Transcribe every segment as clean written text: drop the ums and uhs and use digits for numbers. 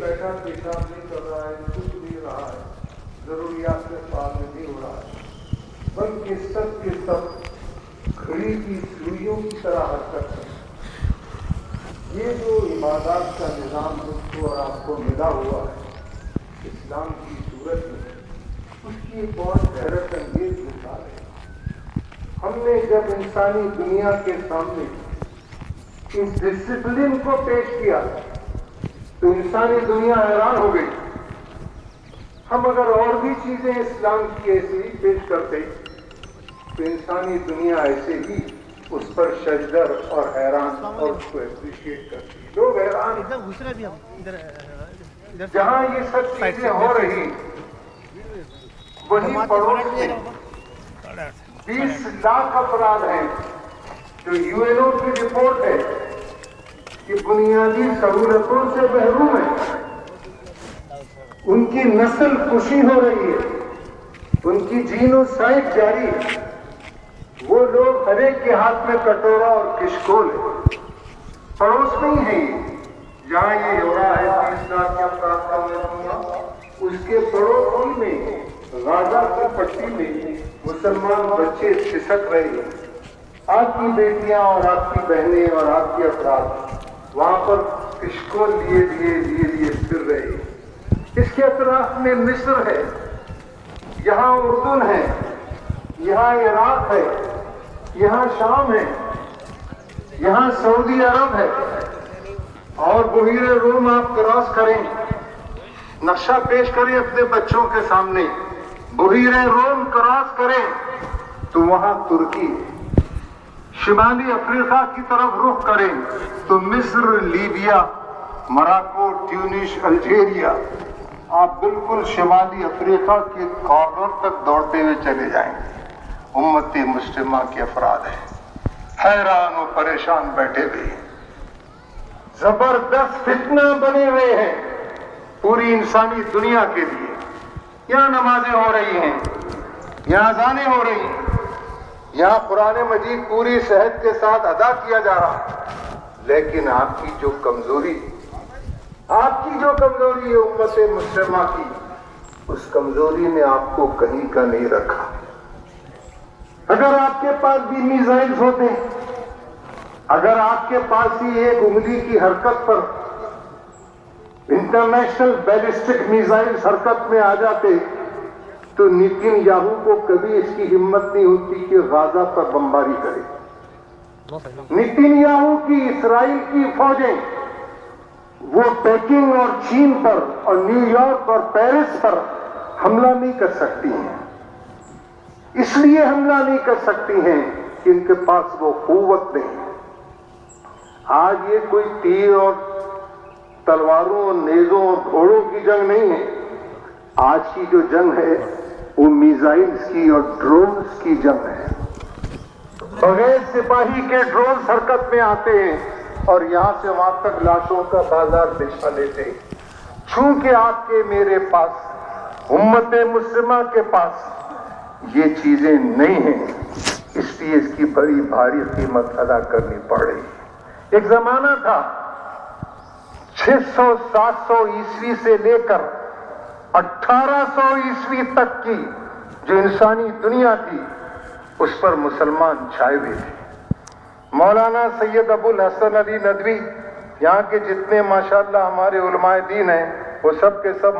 بیٹھا پیشاب نہیں کر رہا ہے، کچھ نہیں رہا ہے، ضروریات سے فارغ نہیں ہو رہا ہے، بلکہ سب کے سب گھڑی کی سوئیوں کی طرح حرکت ہے۔ یہ جو عبادات کا نظام مجھ کو اور آپ کو ملا ہوا ہے اسلام کی صورت میں، اس کی ایک بہت حیرت انگیز مثال ہے۔ ہم نے جب انسانی دنیا کے سامنے اس ڈسپلن کو پیش کیا تو انسانی دنیا حیران ہو گئی۔ ہم اگر اور بھی چیزیں اسلام کی ایسے ہی پیش کرتے تو انسانی دنیا ایسے ہی اس پر شجدر اور حیران اور اس کو اپریشیٹ کرتی۔ لوگ حیران جہاں یہ سب چیزیں ہو رہی وہی پڑوس میں 20 لاکھ افراد ہیں جو یو این او کی رپورٹ ہے کہ بنیادی سہولتوں سے محروم ہیں، ان کی نسل کشی ہو رہی ہے، ان کی جینوسائیڈ جاری ہے۔ وہ لوگ ہر ایک کے ہاتھ میں کٹورا اور کشکول ہے۔ پڑوس میں ہی ہے جہاں یہ ہو رہا ہے 30 لاکھ کے افراد کا مجموعہ، اس کے پڑوس ہی میں غازہ کی پٹی میں مسلمان بچے کھسک رہے ہیں۔ آپ کی بیٹیاں اور آپ کی بہنیں اور آپ کے افراد وہاں پر کشکول لیے پھر رہے ہیں۔ اس کے اطراف میں مصر ہے، یہاں اردن ہے، یہاں عراق ہے، یہاں شام ہے، یہاں سعودی عرب ہے، اور بحیر روم آپ کراس کریں، نقشہ پیش کریں اپنے بچوں کے سامنے، بحیر روم کراس کریں تو وہاں ترکی ہے۔ شمالی افریقہ کی طرف رخ کریں تو مصر، لیبیا، مراکو، ٹیونس، الجیریا، آپ بالکل شمالی افریقہ کے کارنر تک دوڑتے ہوئے چلے جائیں گے۔ امت مسلمہ کے افراد ہیں، حیران و پریشان بیٹھے ہوئے ہیں، زبردست فتنہ بنے ہوئے ہیں پوری انسانی دنیا کے لیے۔ یہاں نمازیں ہو رہی ہیں، یہاں اذانیں ہو رہی ہیں، یہاں قرآن مجید پوری صحت کے ساتھ ادا کیا جا رہا ہے، لیکن آپ کی جو کمزوری ہے امت مسلمہ کی، اس کمزوری نے آپ کو کہیں کا نہیں رکھا۔ اگر آپ کے پاس بھی میزائلز ہوتے، اگر آپ کے پاس ہی ایک انگلی کی حرکت پر انٹرنیشنل بیلسٹک میزائلز حرکت میں آ جاتے تو نیتن یاہو کو کبھی اس کی ہمت نہیں ہوتی کہ غازہ پر بمباری کرے۔ نیتن یاہو کی اسرائیل کی فوجیں وہ پیکنگ اور چین پر اور نیو یارک اور پیرس پر حملہ نہیں کر سکتی ہیں۔ اس لیے حملہ نہیں کر سکتی ہیں کہ ان کے پاس وہ قوت نہیں ہے۔ آج یہ کوئی تیر اور تلواروں اور نیزوں اور گھوڑوں کی جنگ نہیں ہے، آج کی جو جنگ ہے وہ میزائلز کی اور ڈرونز کی جنگ ہے۔ بغیر سپاہی کے ڈرونز حرکت میں آتے ہیں اور یہاں سے وہاں تک لاشوں کا بازار بچھا لیتے ہیں۔ چونکہ آپ کے میرے پاس، امت مسلمہ کے پاس یہ چیزیں نہیں ہیں، اس لیے اس کی بڑی بھاری قیمت ادا کرنی پڑ رہی ہے۔ ایک زمانہ تھا 600-700 عیسوی سے لے کر 1800 عیسوی تک کی جو انسانی دنیا تھی اس پر مسلمان چھائے ہوئے تھے۔ مولانا سید ابو الحسن علی ندوی، یہاں کے جتنے ماشاءاللہ ہمارے علماء دین ہیں وہ سب کے سب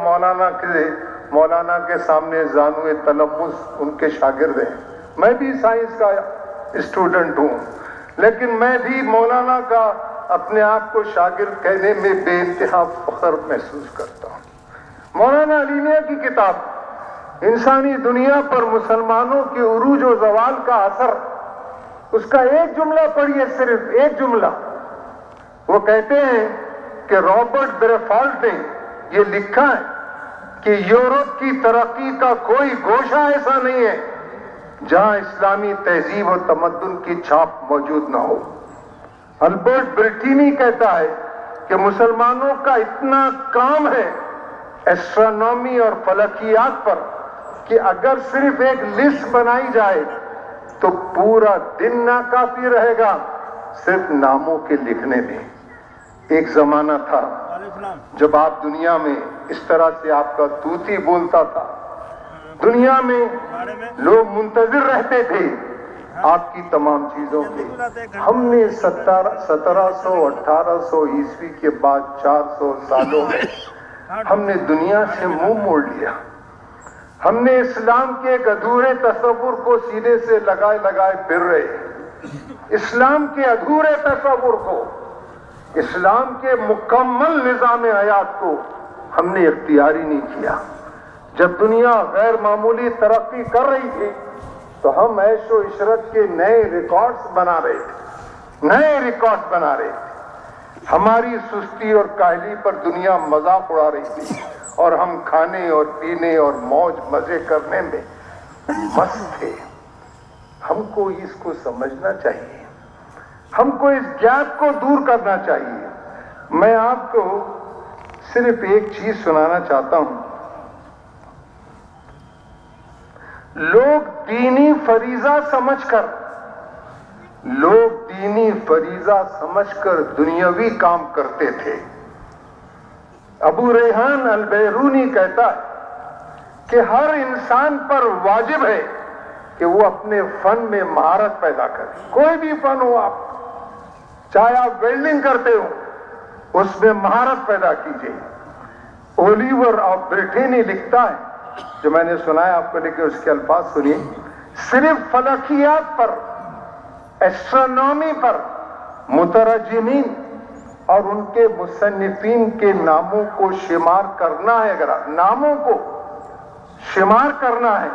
مولانا کے سامنے زانوِ تلفظ ان کے شاگرد ہیں۔ میں بھی سائنس کا اسٹوڈنٹ ہوں، لیکن میں بھی مولانا کا اپنے آپ کو شاگرد کہنے میں بے انتہا فخر محسوس کرتا ہوں۔ مولانا علی میاں کی کتاب انسانی دنیا پر مسلمانوں کے عروج و زوال کا اثر، اس کا ایک جملہ پڑھیے، صرف ایک جملہ۔ وہ کہتے ہیں کہ رابرٹ بریفالٹ نے یہ لکھا ہے کہ یورپ کی ترقی کا کوئی گوشہ ایسا نہیں ہے جہاں اسلامی تہذیب و تمدن کی چھاپ موجود نہ ہو۔ البرٹ برٹینی کہتا ہے کہ مسلمانوں کا اتنا کام ہے ایسٹرونومی اور فلکیات پر کہ اگر صرف ایک لسٹ بنائی جائے تو پورا دن ناکافی رہے گا صرف ناموں کے لکھنے میں۔ ایک زمانہ تھا جب آپ دنیا میں اس طرح سے آپ کا طوطی بولتا تھا، دنیا میں لوگ منتظر رہتے تھے آپ کی تمام چیزوں کے. ہم نے 1700 1800 عیسوی کے بعد 400 سالوں میں ہم نے دنیا سے منہ موڑ لیا. ہم نے اسلام کے ایک ادھورے تصور کو سینے سے لگائے پھر رہے. اسلام کے ادھورے تصور کو، اسلام کے مکمل نظام حیات کو ہم نے اختیار ہی نہیں کیا. جب دنیا غیر معمولی ترقی کر رہی تھی تو ہم عیش و عشرت کے نئے ریکارڈز بنا رہے تھے. ہماری سستی اور کاہلی پر دنیا مذاق اڑا رہی تھی اور ہم کھانے اور پینے اور موج مزے کرنے میں مست تھے. ہم کو اس کو سمجھنا چاہیے، ہم کو اس گیپ کو دور کرنا چاہیے. میں آپ کو صرف ایک چیز سنانا چاہتا ہوں. لوگ دینی فریضہ سمجھ کر دنیاوی کام کرتے تھے. ابو ریحان البیرونی کہتا ہے کہ ہر انسان پر واجب ہے کہ وہ اپنے فن میں مہارت پیدا کرے. کوئی بھی فن ہو، آپ چاہے آپ ویلڈنگ کرتے ہو، اس میں مہارت پیدا کیجیے. اولیور آف بریٹنی لکھتا ہے، جو میں نے سنا ہے آپ کو، لیکن اس کے الفاظ سنیے. صرف فلکیات پر، ایسٹرونومی پر مترجمین اور ان کے مصنفین کے ناموں کو شمار کرنا ہے. اگر ناموں کو شمار کرنا ہے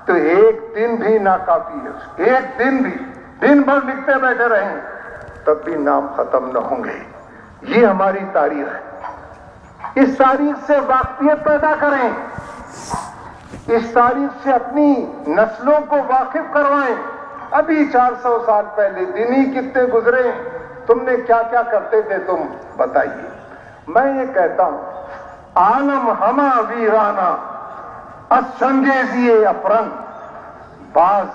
تو ایک دن بھی ناکافی ہے. ایک دن بھی، دن بھر لکھتے بیٹھے رہیں تب بھی نام ختم نہ ہوں گے. یہ ہماری تاریخ ہے. اس تاریخ سے واقفیت پیدا کریں، اس تاریخ سے اپنی نسلوں کو واقف کروائیں. ابھی 400 سال پہلے دن ہی کتنے گزرے ہیں، تم نے کیا کیا کرتے تھے تم بتائیے. میں یہ کہتا ہوں، عالم ہما ویرانہ از چنگیزی افرنگ، باز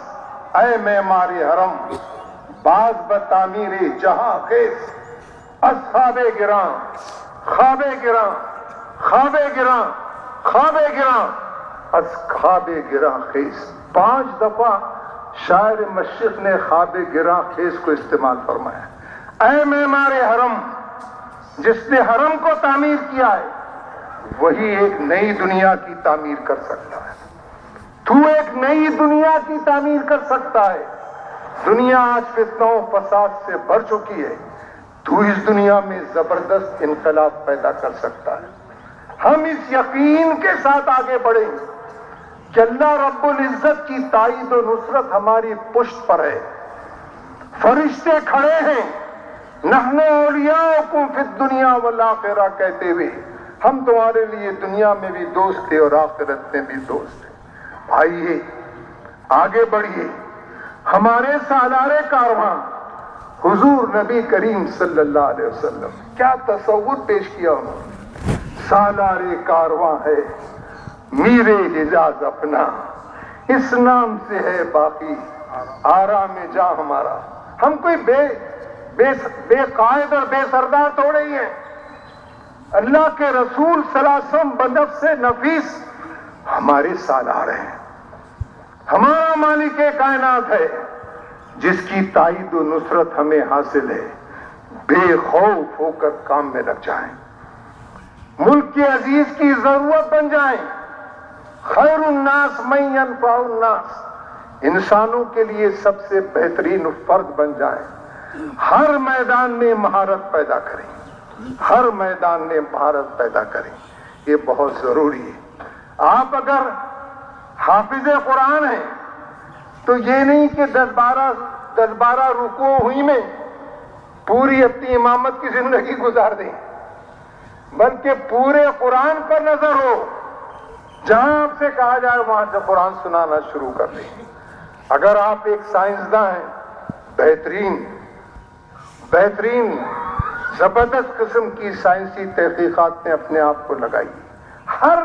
اے معمار حرم، باز بتعمیر جہاں خیز، از خواب گراں خواب گراں خواب گراں خواب گراں از خواب گراں خیز. 5 دفعہ شاعر مشرق نے خواب گراں خیز کو استعمال فرمایا. اے معمار حرم، جس نے حرم کو تعمیر کیا ہے وہی ایک نئی دنیا کی تعمیر کر سکتا ہے. تو ایک نئی دنیا کی تعمیر کر سکتا ہے. دنیا آج فتنوں و فساد سے بھر چکی ہے، تو اس دنیا میں زبردست انقلاب پیدا کر سکتا ہے. ہم اس یقین کے ساتھ آگے بڑھیں کہ اللہ رب العزت کی تائید و نصرت ہماری پشت پر ہے. فرشتے کھڑے ہیں نحن اولیاؤکم فی الدنیا والآخرہ کہتے ہوئے. ہم تمہارے لیے دنیا میں بھی دوست تھے اور آخرت میں بھی دوست تھے. آئیے آگے بڑھیے. ہمارے سالار کارواں حضور نبی کریم صلی اللہ علیہ وسلم، کیا تصور پیش کیا انہوں نے. سالار کارواں ہے میرے حجاز اپنا، اس نام سے ہے باقی آرام جاں ہمارا. ہم کوئی بے قائد اور بے سردار تھوڑے ہی ہیں. اللہ کے رسول صلی اللہ علیہ وسلم بنفس نفیس ہمارے سالار ہیں. ہمارا مالک کائنات ہے جس کی تائید و نصرت ہمیں حاصل ہے. بے خوف ہو کر کام میں لگ جائیں، ملک کے عزیز کی ضرورت بن جائیں. خیر الناس من ینفع الناس، انسانوں کے لیے سب سے بہترین فرد بن جائیں. ہر میدان میں مہارت پیدا کریں، ہر میدان میں مہارت پیدا کریں. یہ بہت ضروری ہے. آپ اگر حافظ قرآن ہیں تو یہ نہیں کہ 10-12 رکوع ہوئی میں پوری اپنی امامت کی زندگی گزار دیں، بلکہ پورے قرآن پر نظر ہو. جہاں آپ سے کہا جائے وہاں سے قرآن سنانا شروع کر دیں. اگر آپ ایک سائنسداں ہیں، بہترین زبردست قسم کی سائنسی تحقیقات میں اپنے آپ کو لگائی. ہر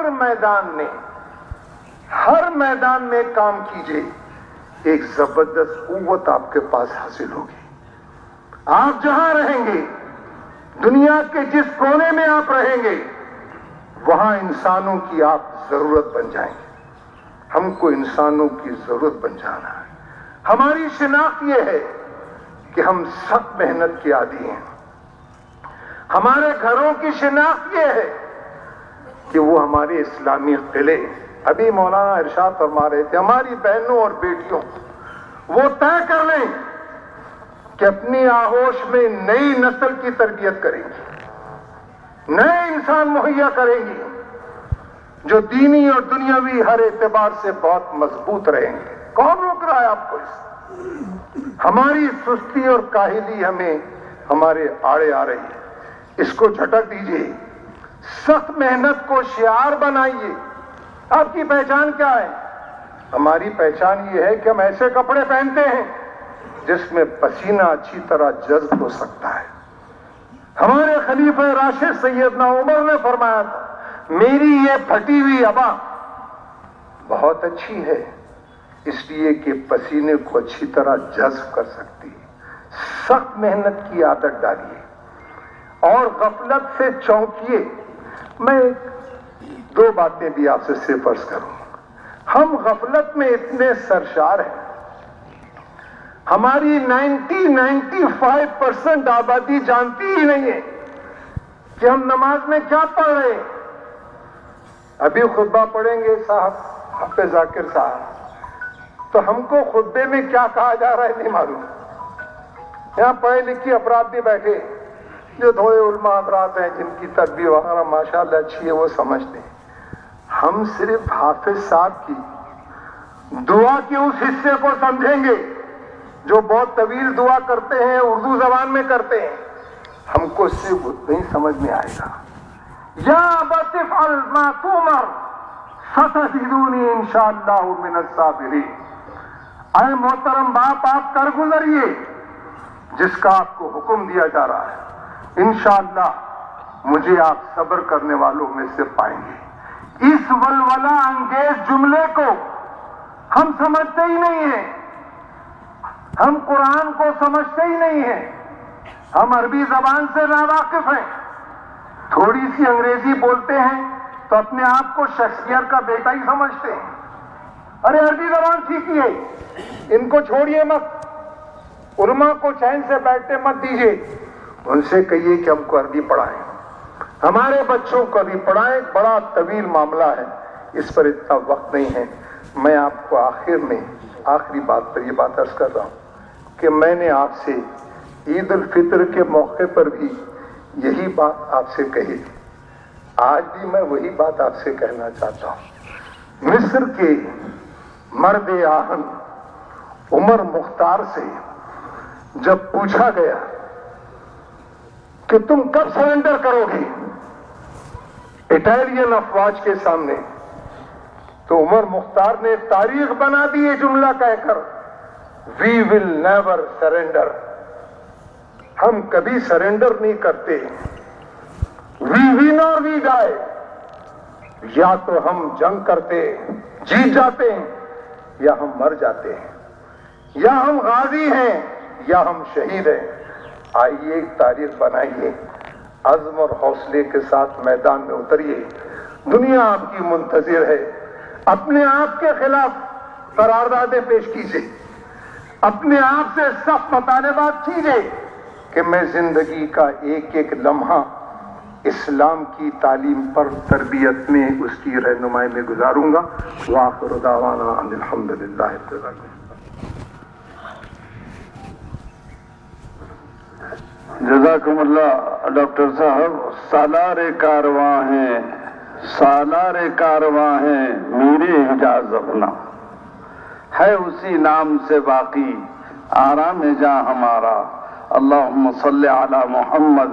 میدان میں کام کیجئے، ایک زبردست قوت آپ کے پاس حاصل ہوگی. آپ جہاں رہیں گے، دنیا کے جس کونے میں آپ رہیں گے وہاں انسانوں کی آپ ضرورت بن جائیں گے. ہم کو انسانوں کی ضرورت بن جانا ہے. ہماری شناخت یہ ہے کہ ہم سخت محنت کے عادی ہیں. ہمارے گھروں کی شناخت یہ ہے کہ وہ ہمارے اسلامی قلعے، ابھی مولانا ارشاد فرما رہے تھے، ہماری بہنوں اور بیٹیوں وہ طے کر لیں کہ اپنی آغوش میں نئی نسل کی تربیت کریں گی، نئے انسان مہیا کریں گی جو دینی اور دنیاوی ہر اعتبار سے بہت مضبوط رہیں گے. کون روک رہا ہے آپ کو؟ ہماری سستی اور کاہلی ہمیں ہمارے آڑے آ رہی ہے. اس کو جھٹک دیجیے. سخت محنت کو شعار بنائیے. آپ کی پہچان کیا ہے؟ ہماری پہچان یہ ہے کہ ہم ایسے کپڑے پہنتے ہیں جس میں پسینہ اچھی طرح جذب ہو سکتا ہے. ہمارے خلیفہ راشد سیدنا عمر نے فرمایا تھا، میری یہ پھٹی ہوئی عبا بہت اچھی ہے اس لیے کہ پسینے کو اچھی طرح جذب کر سکتی ہے. سخت محنت کی عادت ڈالیے اور غفلت سے چونکیے. میں دو باتیں بھی آپ سے سفارش کروں. ہم غفلت میں اتنے سرشار ہیں، ہماری 95% آبادی جانتی ہی نہیں ہے کہ ہم نماز میں کیا پڑھ رہے ہیں. ابھی خطبہ پڑھیں گے صاحب حافظ ذاکر صاحب، تو ہم کو خطبے میں کیا کہا جا رہا ہے نہیں معلوم. یہاں پڑھے لکھے افراد بھی بیٹھے جو تھوڑے علماء حضرات ہیں جن کی تربیت وغیرہ ماشاءاللہ اچھی ہے، وہ سمجھتے ہیں. ہم صرف حافظ صاحب کی دعا کے اس حصے کو سمجھیں گے جو بہت طویل دعا کرتے ہیں، اردو زبان میں کرتے ہیں. ہم کو صرف نہیں سمجھ میں آئے گا. یا ابت افعل ما تؤمر ستجدونی انشاءاللہ من الصابرین. اے محترم باپ، آپ کر گزریے جس کا آپ کو حکم دیا جا رہا ہے. انشاءاللہ مجھے آپ صبر کرنے والوں میں سے پائیں گے. اس ولولہ انگیز جملے کو ہم سمجھتے ہی نہیں ہیں. ہم قرآن کو سمجھتے ہی نہیں ہیں. ہم عربی زبان سے ناواقف ہیں. تھوڑی سی انگریزی بولتے ہیں تو اپنے آپ کو شیکسپیئر کا بیٹا ہی سمجھتے ہیں. ارے عربی زبان سیکھیے، ان کو چھوڑیے مت. علماء کو چین سے بیٹھتے مت دیجیے. ان سے کہیے کہ ہم کو عربی پڑھائیں، ہمارے بچوں کو عربی پڑھائیں. بڑا طویل معاملہ ہے، اس پر اتنا وقت نہیں ہے. میں آپ کو آخر میں آخری بات پر یہ بات عرض کر رہا ہوں کہ میں نے آپ سے عید الفطر کے موقع پر بھی یہی بات آپ سے کہی. آج بھی میں وہی بات آپ سے کہنا چاہتا ہوں. مصر کے مرد آہن عمر مختار سے جب پوچھا گیا کہ تم کب سرنڈر کرو گے اٹالین افواج کے سامنے، تو عمر مختار نے تاریخ بنا دی یہ جملہ کہہ کر، وی ول نیور سرنڈر. ہم کبھی سرنڈر نہیں کرتے. وی ون اور وی ڈائی. یا تو ہم جنگ کرتے جیت جاتے ہیں یا ہم مر جاتے ہیں، یا ہم غازی ہیں یا ہم شہید ہیں. آئیے ایک تاریخ بنائیے، عزم اور حوصلے کے ساتھ میدان میں اتریے. دنیا آپ کی منتظر ہے. اپنے آپ کے خلاف قراردادیں پیش کیجیے، اپنے آپ سے سخت مطالبات کیجیے کہ میں زندگی کا ایک ایک لمحہ اسلام کی تعلیم پر تربیت میں اس کی رہنمائی میں گزاروں گا. وآخر دعوانا ان الحمدللہ رب العالمین. جزاکم اللہ ڈاکٹر صاحب. سالار کارواں ہیں، سالار کارواں ہیں میرے حجاز اپنا، ہے اسی نام سے باقی آرام جاں ہمارا. اللہم صلی علی محمد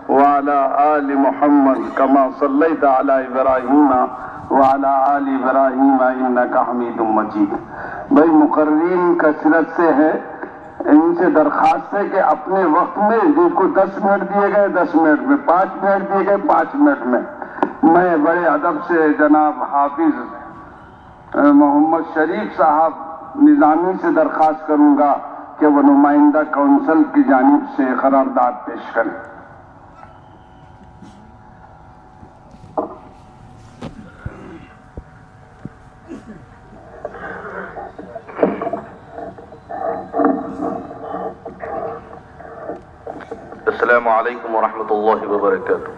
وعلی آل محمد کما صلیت علی ابراہیم وعلی آل ابراہیم انکا حمید مجید. بھائی مقررین کثرت سے ہے، ان سے درخواست ہے کہ اپنے وقت میں جن کو 10 منٹ دیے گئے 10 منٹ میں، 5 منٹ دیے گئے 5 منٹ میں. میں بڑے ادب سے جناب حافظ محمد شریف صاحب نظامی سے درخواست کروں گا کہ وہ نمائندہ کونسل کی جانب سے قرارداد پیش کریں. السلام علیکم ورحمۃ اللہ وبرکاتہ.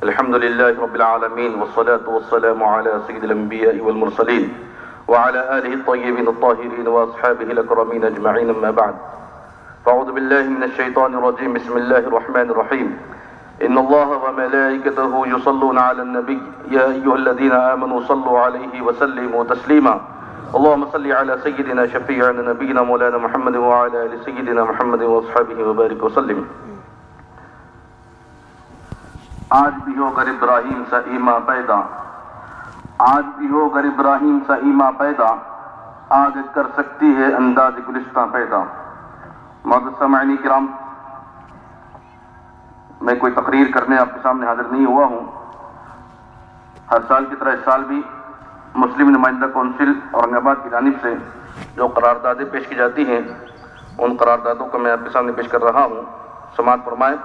الحمد للہ رب العالمین والصلاة والسلام علی سید الانبیاء والمرسلین وعلى آلہ الطیبین الطاہرین واصحابہ الاکرمین اجمعین. اما بعد فاعوذ باللہ من الشیطان الرجیم. بسم اللہ الرحمن الرحیم. ان اللہ وملائکتہ یصلون علی النبی یا ایہا الذین آمنوا صلوا علیہ وسلموا تسلیما. اللهم صل على سيدنا شفيعنا نبينا مولانا محمد وعلى آل سيدنا محمد واصحابه وبارك وسلم. آج بھی ہو گر ابراہیم سا ایما پیدا، آج بھی ہو گر ابراہیم سا ایما پیدا، آج کر سکتی ہے انداز گلستہ پیدا. معزز سامعین کرام، میں کوئی تقریر کرنے آپ کے سامنے حاضر نہیں ہوا ہوں. ہر سال کی طرح اس سال بھی مسلم نمائندہ کونسل اورنگ آباد کی جانب سے جو قراردادیں پیش کی جاتی ہیں ان قراردادوں کو میں آپ کے سامنے پیش کر رہا ہوں. سماعت فرمائیں.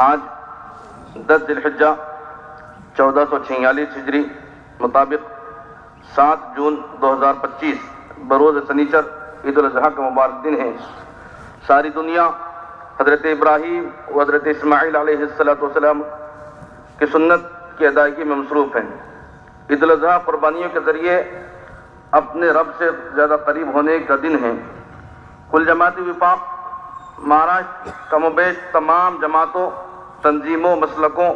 آج 10 ذی الحجہ 1446 ہجری مطابق 7 جون 2025 بروز سنیچر عید الاضحیٰ کا مبارک دن ہے. ساری دنیا حضرت ابراہیم و حضرت اسماعیل علیہ السلام کی سنت کی ادائیگی میں مصروف ہیں. عید الاضحیٰ قربانیوں کے ذریعے اپنے رب سے زیادہ قریب ہونے کا دن ہے. کل جماعتی وفاق مہاراشٹر کم و بیش تمام جماعتوں، تنظیموں، مسلکوں،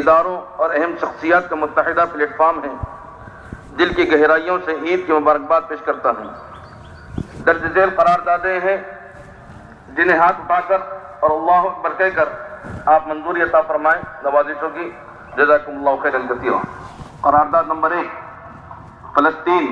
اداروں اور اہم شخصیات کا متحدہ پلیٹ فارم ہے. دل کی گہرائیوں سے عید کی مبارکباد پیش کرتا ہوں. درج ذیل قراردادیں ہیں جنہیں ہاتھ اٹھا کر اور اللہ اکبر کہہ کر آپ منظوری عطا فرمائیں نوازشوں کی. جزاکم اللہ خیرا کثیرا. قرارداد نمبر 1، فلسطین